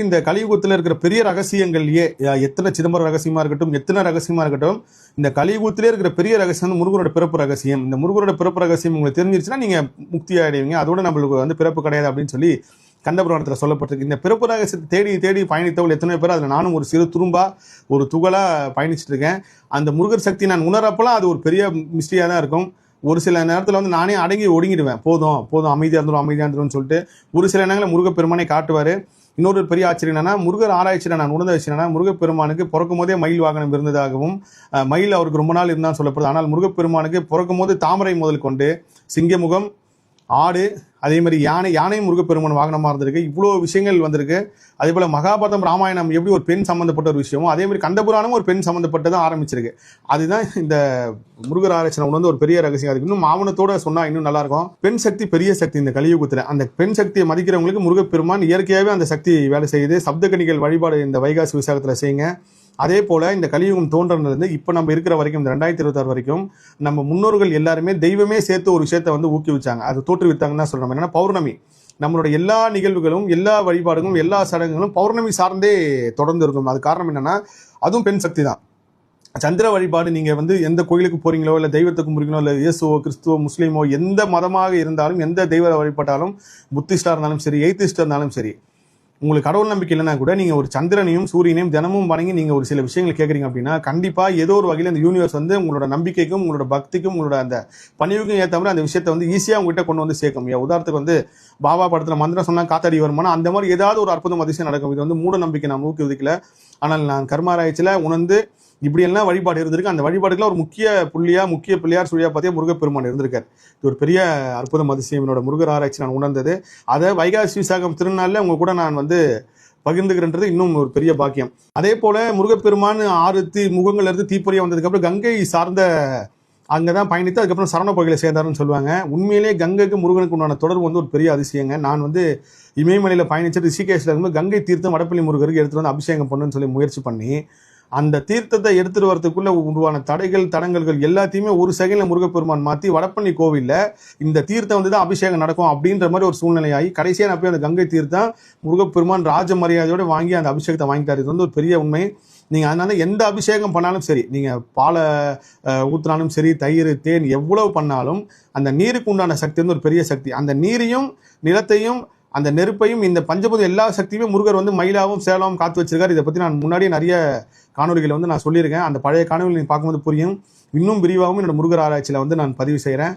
இந்த கலியுகத்தில் இருக்கிற பெரிய ரகசியங்கள்லயே எத்தனை சிதம்பரம் ரகசியமா இருக்கட்டும், எத்தனை ரகசியமா இருக்கட்டும், இந்த கலியுகத்திலே இருக்கிற பெரிய ரகசியம் வந்து முருகனோட பிறப்பு ரகசியம். இந்த முருகனோட பிறப்பு ரகசியம் உங்களுக்கு தெரிஞ்சிருச்சுன்னா நீங்க முக்தி அடைவீங்க. அதோட நம்மளுக்கு வந்து பிறப்பு கிடையாது அப்படின்னு சொல்லி கந்தபுராணத்தில் சொல்லப்பட்டிருக்கு. இந்த பிறப்பு ரகசியத்தை தேடி தேடி பயணித்தவள் எத்தனை பேர், அதில் நானும் ஒரு சிறு துரும்பா ஒரு துகளா பயணிச்சுட்டு இருக்கேன். அந்த முருகர் சக்தி நான் உணரப்பெல்லாம் அது ஒரு பெரிய மிஸ்ட்ரியா தான் இருக்கும். ஒரு சில நேரத்தில் வந்து நானே அடங்கி ஒடுங்கிடுவேன். போதும் போதும் அமைதியாக இருந்துடும் சொல்லிட்டு ஒரு சில நேரங்களில் முருகப்பெருமானை காட்டுவார். இன்னொரு பெரிய ஆச்சரியம் என்னன்னா, முருகர் ஆராய்ச்சியில் நான் உணர்ந்த விஷயம் என்னன்னா, முருகப்பெருமானுக்கு பிறக்கும் போதே மயில் வாகனம் இருந்ததாகவும், மயில் அவருக்கு ரொம்ப நாள் இருந்தான்னு சொல்லப்படுது. ஆனால் முருகப்பெருமானுக்கு பிறக்கும் போது தாமரை முதல் கொண்டு சிங்கமுகம், ஆடு, அதே மாதிரி யானை முருகப்பெருமான் வாகனமாக இருந்திருக்கு. இவ்வளோ விஷயங்கள் வந்திருக்கு. அதே போல் மகாபாரதம் ராமாயணம் எப்படி ஒரு பெண் சம்மந்தப்பட்ட ஒரு விஷயமோ, அதே மாதிரி கந்தபுராணம் ஒரு பெண் சம்மந்தப்பட்டதான் ஆரம்பிச்சிருக்கு. அதுதான் இந்த முருகர் ஆராய்ச்சி உணர்ந்து ஒரு பெரிய ரகசியம். அதுக்கு இன்னும் ஆவணத்தோட சொன்னா இன்னும் நல்லா இருக்கும். பெண் சக்தி பெரிய சக்தி இந்த கலியுகத்தில். அந்த பெண் சக்தியை மதிக்கிறவங்களுக்கு முருகப்பெருமான் இயற்கையாகவே அந்த சக்தி வேலை செய்யுது. சப்தகணிகள் வழிபாடு இந்த வைகாசி விசாகத்தில் செய்யுங்க. அதே போல இந்த கலியுகம் தோன்றதுலேருந்து இப்போ நம்ம இருக்கிற வரைக்கும், இந்த 2026 வரைக்கும் நம்ம முன்னோர்கள் எல்லாருமே தெய்வமே சேர்த்து ஒரு விஷயத்தை வந்து ஊக்குவிச்சாங்க. அது தோற்றுவித்தாங்கன்னு தான் சொல்றோம். என்னன்னா பௌர்ணமி, நம்மளோட எல்லா நிகழ்வுகளும், எல்லா வழிபாடுகளும், எல்லா சடங்குகளும் பௌர்ணமி சார்ந்தே தொடர்ந்து இருக்கும். அது காரணம் என்னன்னா, அதுவும் பெண் சக்தி தான். சந்திர வழிபாடு நீங்க வந்து எந்த கோயிலுக்கு போறீங்களோ, இல்லை தெய்வத்தை கும்பிடுறீங்களோ, இல்லை இயேசுவோ கிறிஸ்துவோ முஸ்லீமோ எந்த மதமாக இருந்தாலும், எந்த தெய்வ வழிபட்டாலும், புத்திஸ்டா இருந்தாலும் சரி, எய்திஸ்டா இருந்தாலும் சரி, உங்களுக்கு கடவுள் நம்பிக்கை இல்லைன்னா கூட நீங்க ஒரு சந்திரனையும் சூரியனையும் தினமும் வணங்கி நீங்க ஒரு சில விஷயங்கள் கேட்குறீங்க அப்படின்னா, கண்டிப்பா ஏதோ ஒரு வகையில் இந்த யூனிவர்ஸ் வந்து உங்களோட நம்பிக்கைக்கும், உங்களோட பக்திக்கும், உங்களோட அந்த பணிவுக்கும் ஏற்ற மாதிரி அந்த விஷயத்தை வந்து ஈஸியாக உங்ககிட்ட கொண்டு வந்து சேர்க்கும். உதாரணத்துக்கு வந்து பாபா படத்துல மந்திரம் சொன்னா காத்தாடி வருமானா, அந்த மாதிரி ஏதாவது ஒரு அற்புதம் அதிசயம் நடக்கும். இது வந்து மூட நம்பிக்கை நான் ஊக்குவிக்கல. ஆனால் நான் கர்மாராய்ச்சியில் உணர்ந்து இப்படியெல்லாம் வழிபாடு இருந்திருக்கு. அந்த வழிபாடுக்குள்ள ஒரு முக்கிய பிள்ளையார் சுழியா பார்த்தே முருகப்பெருமான் இருந்திருக்காரு. இது ஒரு பெரிய அற்புதம் அதிசயம் என்னோட முருகர் ஆராய்ச்சி நான் உணர்ந்தது. அதை வைகாசி விசாகம் திருநாளில் உங்க கூட நான் வந்து பகிர்ந்துக்கிறன்றது இன்னும் ஒரு பெரிய பாக்கியம். அதே போல முருகப்பெருமான் 6 முகங்கள்ல இருந்து தீப்பொறியா வந்ததுக்கப்புறம் கங்கை சார்ந்த அங்கதான் பயணித்து அதுக்கப்புறம் சரவண பகுதியில் சேர்ந்தாருன்னு சொல்லுவாங்க. உண்மையிலே கங்கைக்கு முருகனுக்கு உண்டான தொடர்பு வந்து ஒரு பெரிய அதிசயங்க. நான் வந்து இமயமலையில பயணிச்சுட்டு ரிஷிகேஷ்ல இருக்கும்போது கங்கை தீர்த்தம் வடப்பள்ளி முருகருக்கு எடுத்துட்டு வந்து அபிஷேகம் பண்ணுன்னு சொல்லி முயற்சி பண்ணி, அந்த தீர்த்தத்தை எடுத்துட்டு வரதுக்குள்ள உருவான தடங்கல்கள் எல்லாத்தையுமே ஒரு செகண்ட்ல முருகப்பெருமான் மாற்றி வடப்பள்ளி கோவில்ல இந்த தீர்த்தம் வந்து தான் அபிஷேகம் நடக்கும் அப்படின்ற மாதிரி ஒரு சூழ்நிலையாகி கடைசியாக நான் போய் அந்த கங்கை தீர்த்தம் முருகப்பெருமான் ராஜ மரியாதையோடு வாங்கி அந்த அபிஷேகத்தை வாங்கிட்டாரு. இது வந்து ஒரு பெரிய உண்மை. நீங்கள் அதனால எந்த அபிஷேகம் பண்ணாலும் சரி, நீங்கள் பாலை ஊற்றினாலும் சரி, தயிர், தேன் எவ்வளவு பண்ணாலும் அந்த நீருக்கு உண்டான சக்தி வந்து ஒரு பெரிய சக்தி. அந்த நீரையும் நிலத்தையும் அந்த நெருப்பையும் இந்த பஞ்சபூதம் எல்லா சக்தியுமே முருகர் வந்து மயிலாவும் சேலாவும் காத்து வச்சிருக்காரு. இதை பற்றி நான் முன்னாடியே நிறைய காணொலிகளை வந்து நான் சொல்லியிருக்கேன். அந்த பழைய காணொலி நீங்கள் பார்க்கும்போது புரியும். இன்னும் விரிவாகவும் என்னோட முருகர் ஆராய்ச்சியில் வந்து நான் பதிவு செய்கிறேன்.